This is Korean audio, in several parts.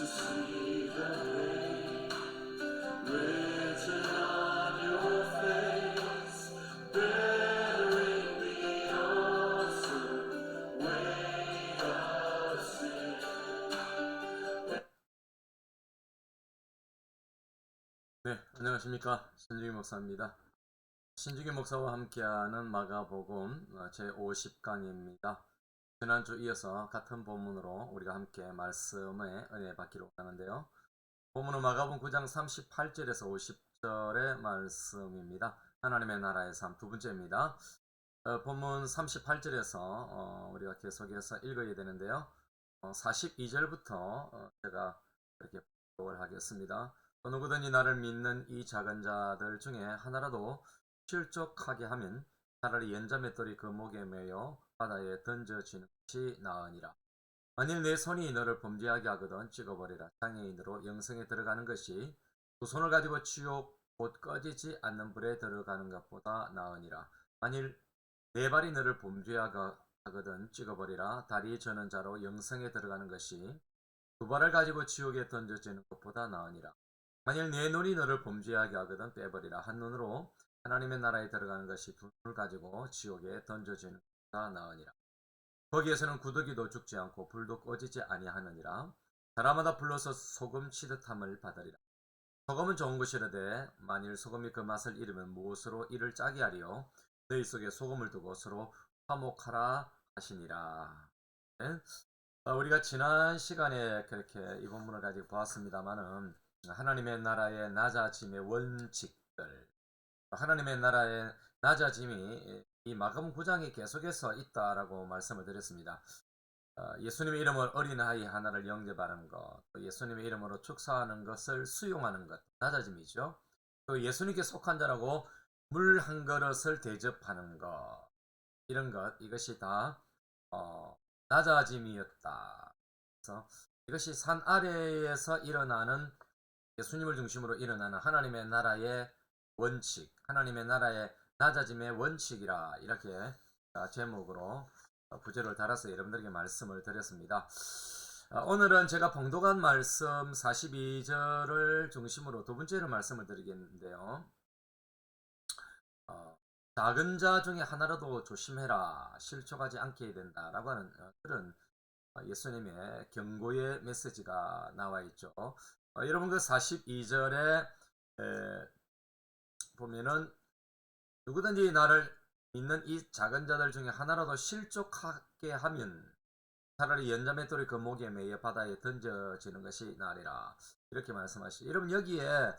see the rain written on your face, bearing the awesome weight of sin. 네, 안녕하십니까. 신중기 목사입니다. 신중기 목사와 함께하는 마가복음 제50강입니다. 지난주 이어서 같은 본문으로 우리가 함께 말씀의 은혜 받기로 하는데요. 본문은 마가복음 9장 38절에서 50절의 말씀입니다. 하나님의 나라의 삶 두 번째입니다. 본문 38절에서 우리가 계속해서 읽어야 되는데요. 42절부터 제가 이렇게 보도록 하겠습니다. 누구든지 나를 믿는 이 작은 자들 중에 하나라도 실족하게 하면 차라리 연자맷돌이 그 목에 매여 바다에 던져지는 것이 나으니라. 만일 내 손이 너를 범죄하게 하거든 찍어버리라. 장애인으로 영생에 들어가는 것이 두 손을 가지고 지옥 곧 꺼지지 않는 불에 들어가는 것보다 나으니라. 만일 네 발이 너를 범죄하게 하거든 찍어버리라. 다리 저는 자로 영생에 들어가는 것이 두 발을 가지고 지옥에 던져지는 것보다 나으니라. 만일 네 눈이 너를 범죄하게 하거든 빼버리라. 한 눈으로 하나님의 나라에 들어가는 것이 두 눈을 가지고 지옥에 던져지는 것보다 나으니라. 거기에서는 구더기도 죽지 않고 불도 꺼지지 아니하느니라. 사람마다 불러서 소금 치듯함을 받으리라. 소금은 좋은 것이라되 만일 소금이 그 맛을 잃으면 무엇으로 이를 짜게 하리요. 너희 속에 소금을 두고 서로 화목하라 하시니라. 네? 우리가 지난 시간에 그렇게 이 본문을 가지고 보았습니다만은 하나님의 나라의 낮아짐의 원칙들, 하나님의 나라의 낮아짐이 이 마가복음 9장에 계속해서 있다라고 말씀을 드렸습니다. 예수님의 이름으로 어린아이 하나를 영접하는 것, 또 예수님의 이름으로 축사하는 것을 수용하는 것, 낮아짐이죠. 또 예수님께 속한 자라고 물 한 그릇을 대접하는 것, 이런 것, 이것이 다 낮아짐이었다. 그래서 이것이 산 아래에서 일어나는 예수님을 중심으로 일어나는 하나님의 나라의 원칙, 하나님의 나라의 낮아짐의 원칙이라 이렇게 제목으로 부제를 달아서 여러분들에게 말씀을 드렸습니다. 오늘은 제가 봉독한 말씀 42절을 중심으로 두 번째로 말씀을 드리겠는데요. 작은 자 중에 하나라도 조심해라, 실족하지 않게 된다라고 하는 그런 예수님의 경고의 메시지가 나와 있죠. 여러분 그 42절에 보면은 누구든지 나를 믿는 이 작은 자들 중에 하나라도 실족하게 하면 차라리 연자맷돌이 그 목에 매여 바다에 던져지는 것이 나으리라. 이렇게 말씀하시죠. 여러분 여기에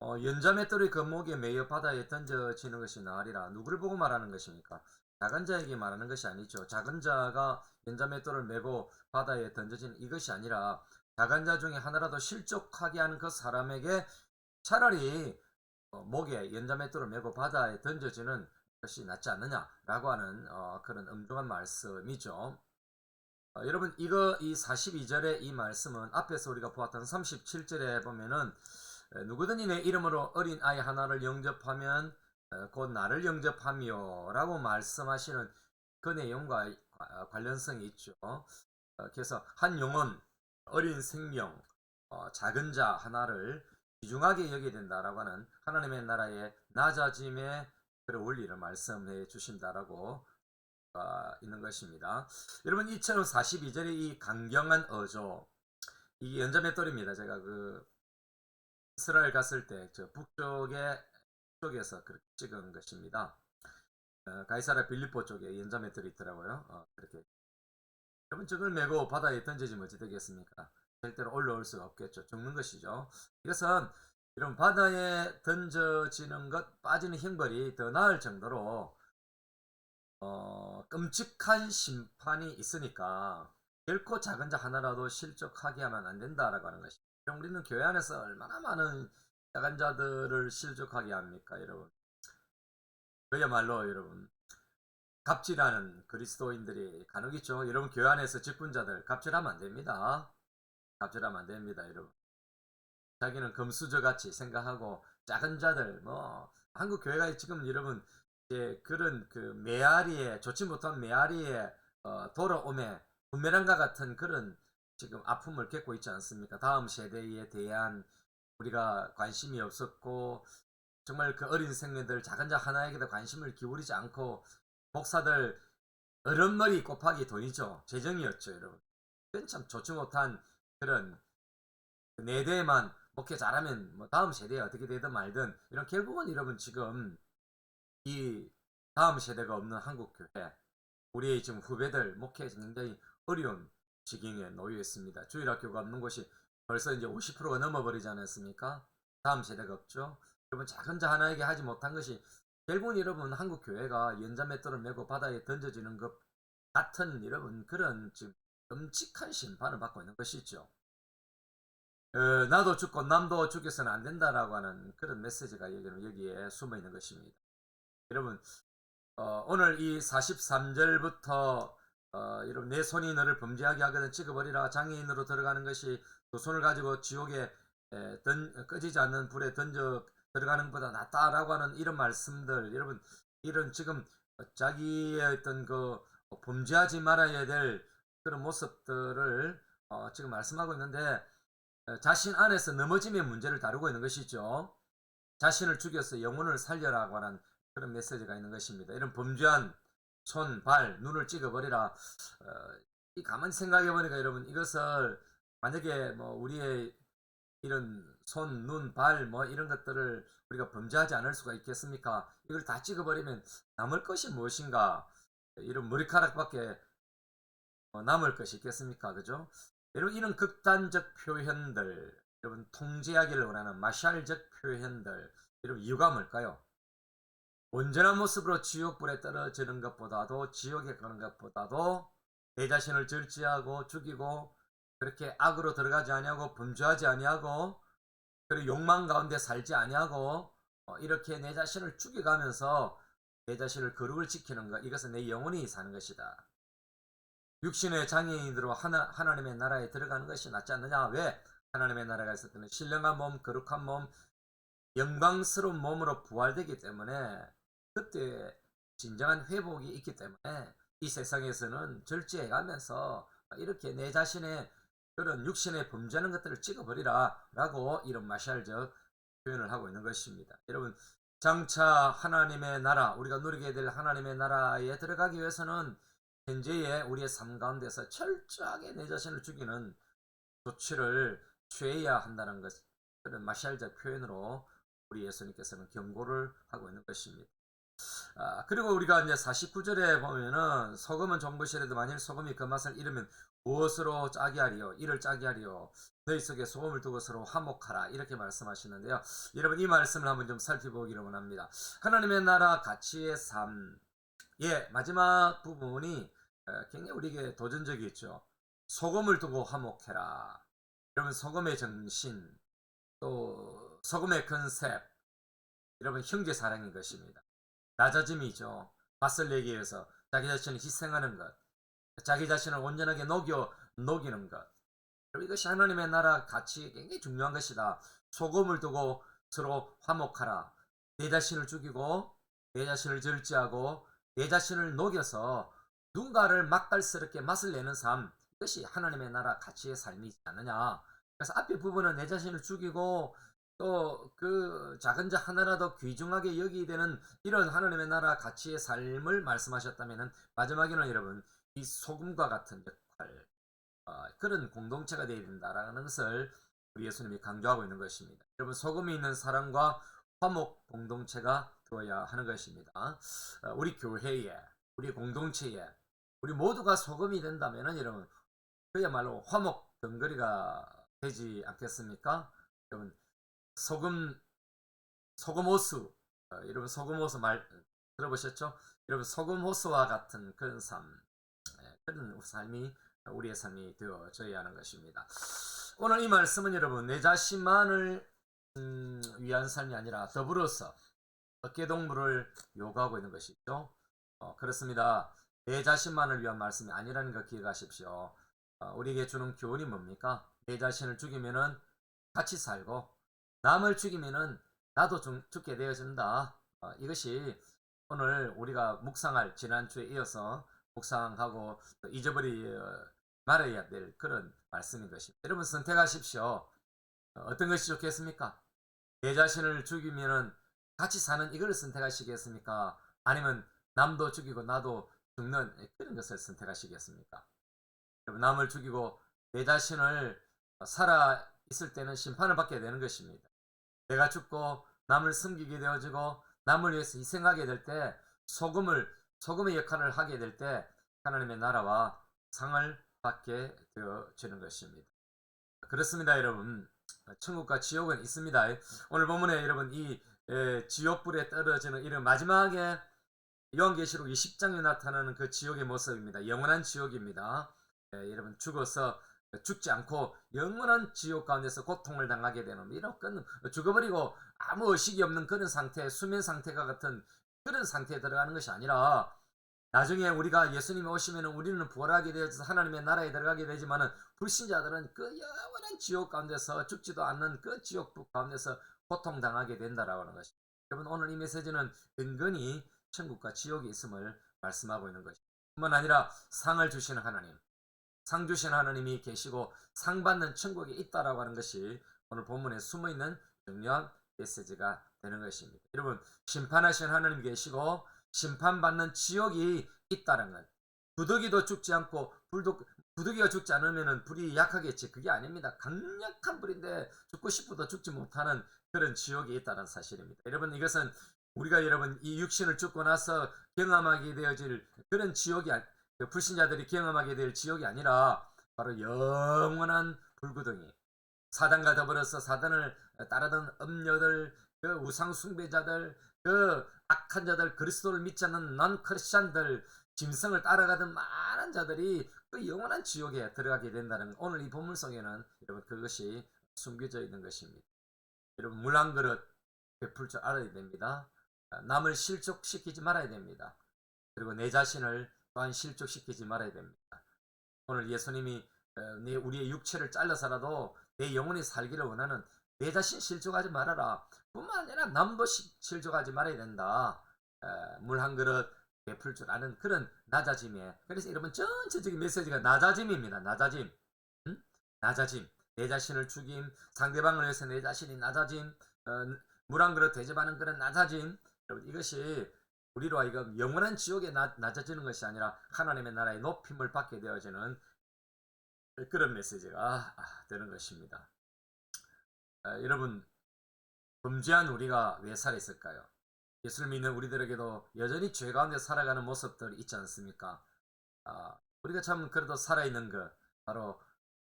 연자맷돌이 그 목에 매여 바다에 던져지는 것이 나으리라. 누구를 보고 말하는 것입니까? 작은 자에게 말하는 것이 아니죠. 작은 자가 연자맷돌을 메고 바다에 던져지는 이것이 아니라 작은 자 중에 하나라도 실족하게 하는 그 사람에게 차라리 목에 연자맷돌을 메고 바다에 던져지는 것이 낫지 않느냐라고 하는 그런 엄중한 말씀이죠. 여러분 이 42절의 이 말씀은 앞에서 우리가 보았던 37절에 보면은 누구든지 내 이름으로 어린 아이 하나를 영접하면 곧 나를 영접하며 라고 말씀하시는 그 내용과 관련성이 있죠. 그래서 한 영혼, 어린 생명, 작은 자 하나를 귀중하게 여겨야 된다라고 하는 하나님의 나라의 낮아짐의 그런 원리를 말씀해 주신다라고 있는 것입니다. 여러분 이처럼 42절의 이 강경한 어조, 이 연자맷돌입니다. 제가 그 이스라엘 갔을 때 저 북쪽에서 그렇게 찍은 것입니다. 가이사랴 빌립보 쪽에 연자맷돌이 있더라고요. 그렇게 여러분 저걸 메고 바다에 던져지면 어찌 되겠습니까? 절대로 올라올 수가 없겠죠. 죽는 것이죠. 이것은 이런 바다에 던져지는 것, 빠지는 형벌이 더 나을 정도로 끔찍한 심판이 있으니까 결코 작은 자 하나라도 실족하게 하면 안 된다라고 하는 것입니다. 우리는 교회 안에서 얼마나 많은 작은 자들을 실족하게 합니까, 여러분? 그야말로 여러분 갑질하는 그리스도인들이 간혹 있죠. 여러분 교회 안에서 직분자들 갑질하면 안 됩니다. 갑질하면 안 됩니다, 여러분. 자기는 금수저 같이 생각하고 작은 자들 한국 교회가 지금 여러분 그런 그 메아리에 좋지 못한 메아리에 돌아오매 부메랑과 같은 그런 지금 아픔을 겪고 있지 않습니까? 다음 세대에 대한 우리가 관심이 없었고 정말 그 어린 생명들 작은 자 하나에게도 관심을 기울이지 않고 목사들 어른머리 곱하기 돈이죠. 재정이었죠, 여러분. 그건 참 좋지 못한 그런 네 대만 목회 잘하면 뭐 다음 세대에 어떻게 되든 말든 이런 결국은 여러분 지금 이 다음 세대가 없는 한국 교회 우리의 지금 후배들 목회에서 굉장히 어려운 지경에 놓여 있습니다. 주일학교가 없는 곳이 벌써 이제 50%가 넘어버리지 않았습니까? 다음 세대가 없죠. 여러분 작은 자 하나에게 하지 못한 것이 결국은 여러분 한국 교회가 연자맷돌을 메고 바다에 던져지는 것 같은 여러분 그런 지금 끔찍한 심판을 받고 있는 것이죠. 나도 죽고 남도 죽여서는 안 된다라고 하는 그런 메시지가 여기에 숨어 있는 것입니다. 여러분 오늘 이 43절부터 여러분 내 손이 너를 범죄하게 하거든 찍어버리라 장애인으로 들어가는 것이 두 손을 가지고 지옥에 꺼지지 않는 불에 던져 들어가는 것보다 낫다라고 하는 이런 말씀들 여러분 이런 지금 자기의 어떤 그 범죄하지 말아야 될 그런 모습들을 지금 말씀하고 있는데 자신 안에서 넘어짐의 문제를 다루고 있는 것이죠. 자신을 죽여서 영혼을 살려라고 하는 그런 메시지가 있는 것입니다. 이런 범죄한 손, 발, 눈을 찍어버리라. 이 가만히 생각해 보니까 여러분 이것을 만약에 뭐 우리의 이런 손, 눈, 발 뭐 이런 것들을 우리가 범죄하지 않을 수가 있겠습니까? 이걸 다 찍어버리면 남을 것이 무엇인가? 이런 머리카락밖에 남을 것이 있겠습니까? 그죠? 여러분 이런 극단적 표현들 여러분 통제하기를 원하는 마샬적 표현들 여러분 이유가 뭘까요? 온전한 모습으로 지옥불에 떨어지는 것보다도 지옥에 가는 것보다도 내 자신을 절제하고 죽이고 그렇게 악으로 들어가지 아니하고 범죄하지 아니하고 그리고 욕망 가운데 살지 아니하고 이렇게 내 자신을 죽여가면서 내 자신을 거룩을 지키는 것 이것은 내 영혼이 사는 것이다. 육신의 장애인으로 하나님의 나라에 들어가는 것이 낫지 않느냐? 왜? 하나님의 나라가 있을 때는 신령한 몸, 거룩한 몸, 영광스러운 몸으로 부활되기 때문에 그때 진정한 회복이 있기 때문에 이 세상에서는 절제해가면서 이렇게 내 자신의 그런 육신에 범죄하는 것들을 찍어버리라 라고 이런 마샬적 표현을 하고 있는 것입니다. 여러분 장차 하나님의 나라 우리가 누리게 될 하나님의 나라에 들어가기 위해서는 현재의 우리의 삶 가운데서 철저하게 내 자신을 죽이는 조치를 취해야 한다는 것 그런 마샬적 표현으로 우리 예수님께서는 경고를 하고 있는 것입니다. 그리고 우리가 이제 49절에 보면은 소금은 좋은 것이라도 만일 소금이 그 맛을 잃으면 무엇으로 짜게 하리요? 이를 짜게 하리요? 너희 속에 소금을 두고 서로 화목하라 이렇게 말씀하시는데요. 여러분 이 말씀을 한번 좀 살펴보기를 원합니다. 하나님의 나라 가치의 삶 마지막 부분이 굉장히 우리에게 도전적이죠. 소금을 두고 화목해라. 여러분 소금의 정신 또 소금의 컨셉 여러분 형제 사랑인 것입니다. 낮아짐이죠. 맛을 내기 위해서 자기 자신을 희생하는 것 자기 자신을 온전하게 녹이는 것 이것이 하나님의 나라 가치 굉장히 중요한 것이다. 소금을 두고 서로 화목하라. 내 자신을 죽이고 내 자신을 절제하고 내 자신을 녹여서 누군가를 맛깔스럽게 맛을 내는 삶 이것이 하나님의 나라 가치의 삶이지 않느냐. 그래서 앞에 부분은 내 자신을 죽이고 또 그 작은 자 하나라도 귀중하게 여기되는 이런 하나님의 나라 가치의 삶을 말씀하셨다면 마지막에는 여러분 이 소금과 같은 역할 그런 공동체가 되어야 된다라는 것을 우리 예수님이 강조하고 있는 것입니다. 여러분 소금이 있는 사람과 화목 공동체가 되어야 하는 것입니다. 우리 교회에 우리 공동체에 우리 모두가 소금이 된다면 여러분 그야말로 화목 덩거리가 되지 않겠습니까? 여러분 소금호수 여러분 소금호수 말 들어보셨죠? 여러분 소금호수와 같은 그런 삶 그런 삶이 우리의 삶이 되어져야 하는 것입니다. 오늘 이 말씀은 여러분 내 자신만을 위한 삶이 아니라 더불어서 어깨동무를 요구하고 있는 것이죠. 그렇습니다. 내 자신만을 위한 말씀이 아니라는 거 기억하십시오. 우리에게 주는 교훈이 뭡니까? 내 자신을 죽이면은 같이 살고 남을 죽이면은 나도 죽게 되어진다. 이것이 오늘 우리가 묵상할 지난주에 이어서 묵상하고 잊어버리 말아야 될 그런 말씀인 것입니다. 여러분 선택하십시오. 어떤 것이 좋겠습니까? 내 자신을 죽이면은 같이 사는 이걸 선택하시겠습니까? 아니면 남도 죽이고 나도 죽는 그런 것을 선택하시겠습니까? 여러분, 남을 죽이고 내 자신을 살아 있을 때는 심판을 받게 되는 것입니다. 내가 죽고 남을 섬기게 되어지고 남을 위해서 희생하게 될 때 소금의 역할을 하게 될 때 하나님의 나라와 상을 받게 되어지는 것입니다. 그렇습니다, 여러분. 천국과 지옥은 있습니다. 오늘 본문에 여러분 이 지옥불에 떨어지는 이런 마지막에 요한계시록 20장에 나타나는 그 지옥의 모습입니다. 영원한 지옥입니다. 여러분 죽어서 죽지 않고 영원한 지옥 가운데서 고통을 당하게 되는 이런 죽어버리고 아무 의식이 없는 그런 상태, 수면 상태가 같은 그런 상태에 들어가는 것이 아니라 나중에 우리가 예수님이 오시면 우리는 부활하게 되어서 하나님의 나라에 들어가게 되지만은 불신자들은 그 영원한 지옥 가운데서 죽지도 않는 그 지옥불 가운데서 고통당하게 된다라고 하는 것입니다. 여러분 오늘 이 메시지는 은근히 천국과 지옥이 있음을 말씀하고 있는 것입니다. 뿐만 아니라 상을 주시는 하나님, 상 주시는 하나님이 계시고 상 받는 천국이 있다라고 하는 것이 오늘 본문에 숨어있는 중요한 메시지가 되는 것입니다. 여러분 심판하시는 하나님이 계시고 심판받는 지옥이 있다는 것. 부득이도 죽지 않고 부득이가 죽지 않으면 불이 약하겠지. 그게 아닙니다. 강력한 불인데 죽고 싶어도 죽지 못하는 그런 지옥이 있다는 사실입니다. 여러분 이것은 우리가 여러분 이 육신을 죽고 나서 경험하게 되어질 그런 지옥이 불신자들이 경험하게 될 지옥이 아니라 바로 영원한 불구덩이, 사단과 더불어서 사단을 따르던 음녀들, 그 우상 숭배자들, 그 악한 자들, 그리스도를 믿지 않는 넌 크리스찬들, 짐승을 따라가던 많은 자들이 그 영원한 지옥에 들어가게 된다는 오늘 이 본문 속에는 여러분 그것이 숨겨져 있는 것입니다. 여러분 물 한 그릇 베풀 줄 알아야 됩니다. 남을 실족시키지 말아야 됩니다. 그리고 내 자신을 또한 실족시키지 말아야 됩니다. 오늘 예수님이 우리의 육체를 잘라서라도 내 영혼이 살기를 원하는 내 자신 실족하지 말아라. 뿐만 아니라 남도 실족하지 말아야 된다. 물 한 그릇 베풀 줄 아는 그런 낮아짐에. 그래서 여러분 전체적인 메시지가 낮아짐입니다. 낮아짐. 응? 낮아짐. 내 자신을 죽임, 상대방을 위해서 내 자신이 낮아짐, 물 한 그릇 대접하는 그런 낮아짐. 여러분 이것이 우리로 하여금 영원한 지옥에 낮아지는 것이 아니라 하나님의 나라의 높임을 받게 되어지는 그런 메시지가 되는 것입니다. 여러분 범죄한 우리가 왜 살아있을까요? 예수를 믿는 우리들에게도 여전히 죄 가운데 살아가는 모습들이 있지 않습니까? 우리가 참 그래도 살아있는 것 바로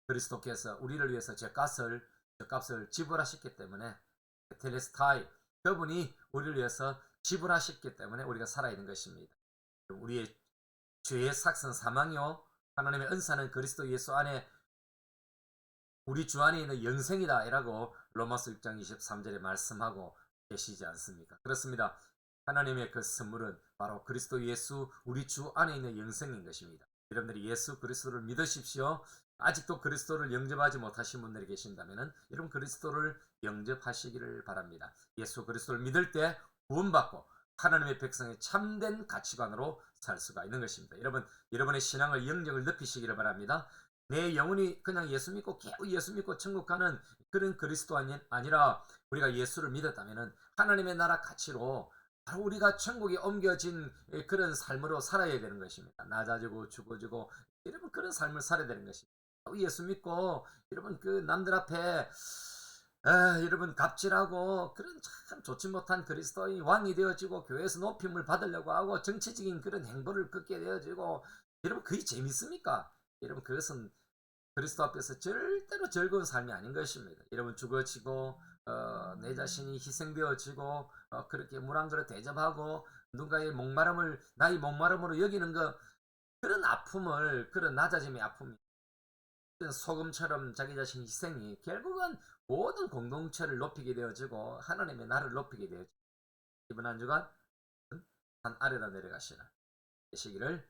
그리스도께서 우리를 위해서 죄값을 지불하셨기 때문에 텔레스타이 그분이 우리를 위해서 지불하셨기 때문에 우리가 살아있는 것입니다. 우리의 죄의 삭은 사망이요 하나님의 은사는 그리스도 예수 안에 우리 주 안에 있는 영생이다 이라고 로마서 6장 23절에 말씀하고 계시지 않습니까? 그렇습니다. 하나님의 그 선물은 바로 그리스도 예수 우리 주 안에 있는 영생인 것입니다. 여러분들이 예수 그리스도를 믿으십시오. 아직도 그리스도를 영접하지 못하신 분들이 계신다면 여러분 그리스도를 영접하시기를 바랍니다. 예수 그리스도를 믿을 때 구원받고 하나님의 백성의 참된 가치관으로 살 수가 있는 것입니다. 여러분의 신앙의 영역을 높이시기를 바랍니다. 내 영혼이 그냥 예수 믿고 겨우 예수 믿고 천국 가는 그런 그리스도 아니라 우리가 예수를 믿었다면 하나님의 나라 가치로 바로 우리가 천국에 옮겨진 그런 삶으로 살아야 되는 것입니다. 낮아지고 죽어지고 여러분 그런 삶을 살아야 되는 것입니다. 예수 믿고 여러분 그 남들 앞에 여러분 갑질하고 그런 참 좋지 못한 그리스도인 왕이 되어지고 교회에서 높임을 받으려고 하고 정치적인 그런 행보를 걷게 되어지고 여러분 그게 재밌습니까? 여러분 그것은 그리스도 앞에서 절대로 즐거운 삶이 아닌 것입니다. 여러분 죽어지고 내 자신이 희생되어지고 그렇게 물 한 그릇 대접하고 누군가의 목마름을 나의 목마름으로 여기는 그런 아픔을 그런 낮아짐의 아픔 소금처럼 자기 자신 희생이 결국은 모든 공동체를 높이게 되어지고 하나님의 나라를 높이게 되어지고 이번 한 주간 산 아래로 내려가시라 되시기를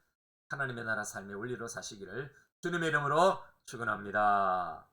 하나님의 나라 삶의 원리로 사시기를 주님의 이름으로 축원합니다.